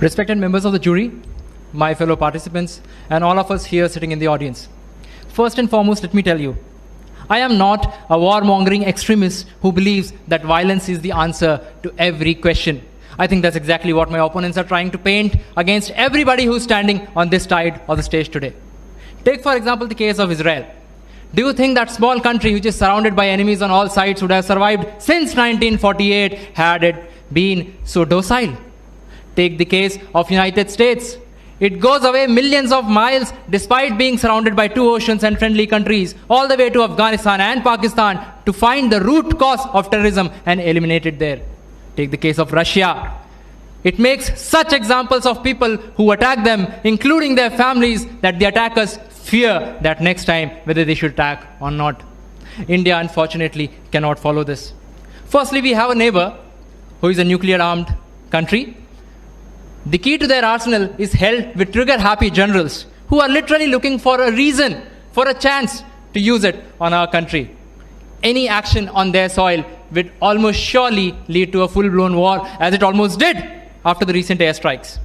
Respected members of the jury, my fellow participants, and all of us here sitting in the audience. First and foremost, let me tell you, I am not a warmongering extremist who believes that violence is the answer to every question. I think that's exactly what my opponents are trying to paint against everybody who's standing on this side of the stage today. Take, for example, the case of Israel. Do you think that small country, which is surrounded by enemies on all sides, would have survived since 1948 had it been so docile? Take the case of United States. It goes away millions of miles despite being surrounded by two oceans and friendly countries, all the way to Afghanistan and Pakistan to find the root cause of terrorism and eliminate it there. Take the case of Russia. It makes such examples of people who attack them, including their families, that the attackers fear that next time whether they should attack or not. India, unfortunately, cannot follow this. Firstly, we have a neighbor who is a nuclear-armed country. The key to their arsenal is held with trigger-happy generals who are literally looking for a reason, for a chance to use it on our country. Any action on their soil would almost surely lead to a full-blown war, as it almost did after the recent airstrikes.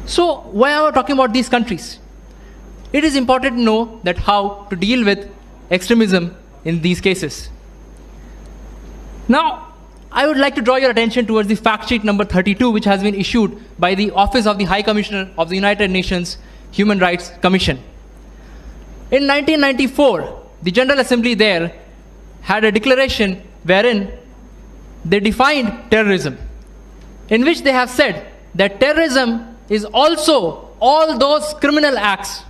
So, why are we talking about these countries? It is important to know that how to deal with extremism in these cases. Now, I would like to draw your attention towards the fact sheet number 32, which has been issued by the Office of the High Commissioner of the United Nations Human Rights Commission. In 1994, the General Assembly there had a declaration wherein they defined terrorism, in which they have said that terrorism is also all those criminal acts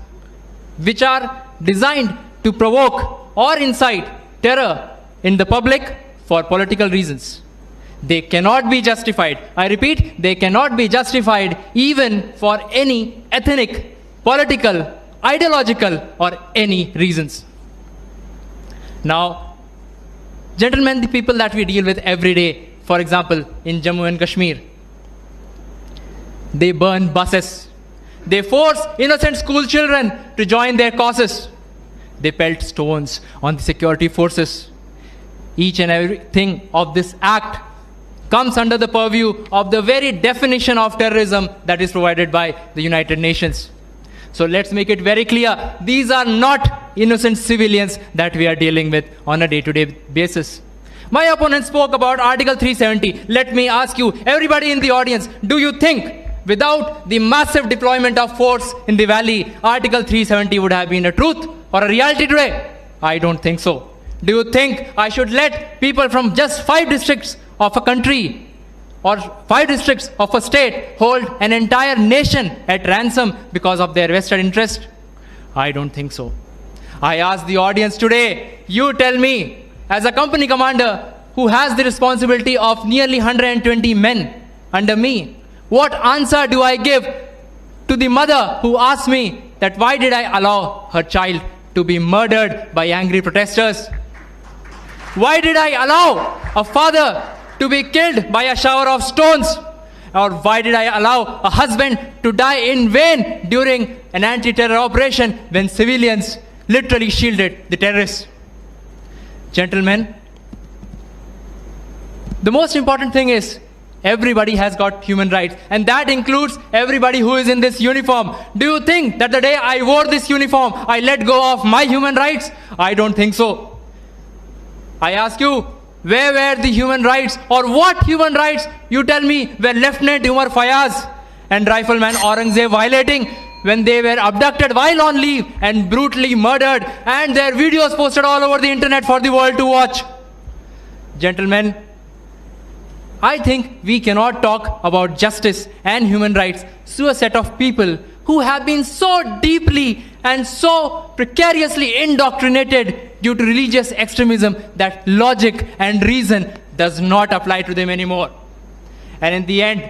which are designed to provoke or incite terror in the public for political reasons. They cannot be justified. I repeat, they cannot be justified even for any ethnic, political, ideological, or any reasons. Now, gentlemen, the people that we deal with every day, for example, in Jammu and Kashmir, they burn buses. They force innocent school children to join their causes. They pelt stones on the security forces. Each and everything of this act comes under the purview of the very definition of terrorism that is provided by the United Nations. So let's make it very clear, these are not innocent civilians that we are dealing with on a day-to-day basis. My opponent spoke about Article 370. Let me ask you, everybody in the audience, do you think without the massive deployment of force in the valley, Article 370 would have been a truth or a reality today? I don't think so. Do you think I should let people from just 5 districts of a country or 5 districts of a state hold an entire nation at ransom because of their vested interest? I don't think so. I ask the audience today, you tell me, as a company commander who has the responsibility of nearly 120 men under me, what answer do I give to the mother who asked me that why did I allow her child to be murdered by angry protesters? Why did I allow a father to be killed by a shower of stones? Or why did I allow a husband to die in vain during an anti-terror operation when civilians literally shielded the terrorists? Gentlemen, the most important thing is everybody has got human rights, and that includes everybody who is in this uniform. Do you think that the day I wore this uniform, I let go of my human rights? I don't think so. I ask you, where were the human rights, or what human rights, you tell me, were Lieutenant Umar Fayaz and Rifleman Aurangzeb violating when they were abducted while on leave and brutally murdered, and their videos posted all over the internet for the world to watch? Gentlemen, I think we cannot talk about justice and human rights to a set of people who have been so deeply and so precariously indoctrinated due to religious extremism that logic and reason does not apply to them anymore. And in the end,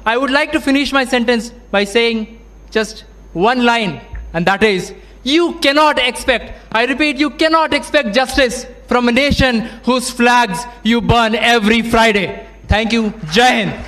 I would like to finish my sentence by saying just one line, and that is, you cannot expect, I repeat, you cannot expect justice from a nation whose flags you burn every Friday. Thank you. Jai Hind.